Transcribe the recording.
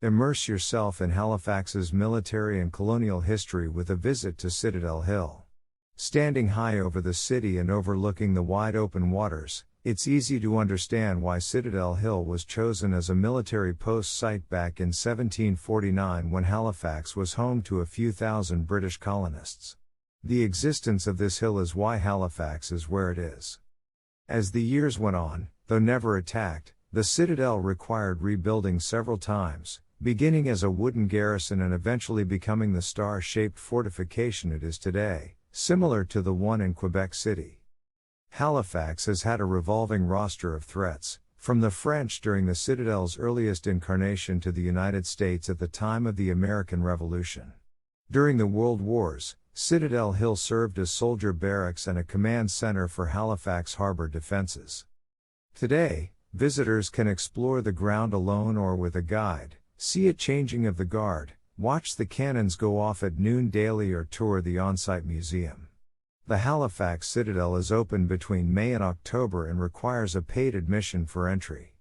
Immerse yourself in Halifax's military and colonial history with a visit to Citadel Hill. Standing high over the city and overlooking the wide open waters, it's easy to understand why Citadel Hill was chosen as a military post site back in 1749 when Halifax was home to a few thousand British colonists. The existence of this hill is why Halifax is where it is. As the years went on, though never attacked, the citadel required rebuilding several times, beginning as a wooden garrison and eventually becoming the star-shaped fortification it is today, similar to the one in Quebec City. Halifax has had a revolving roster of threats, from the French during the Citadel's earliest incarnation to the United States at the time of the American Revolution. During the World Wars, Citadel Hill served as soldier barracks and a command center for Halifax Harbour defenses. Today, visitors can explore the ground alone or with a guide, see a changing of the guard, watch the cannons go off at noon daily or tour the on-site museum. The Halifax Citadel is open between May and October and requires a paid admission for entry.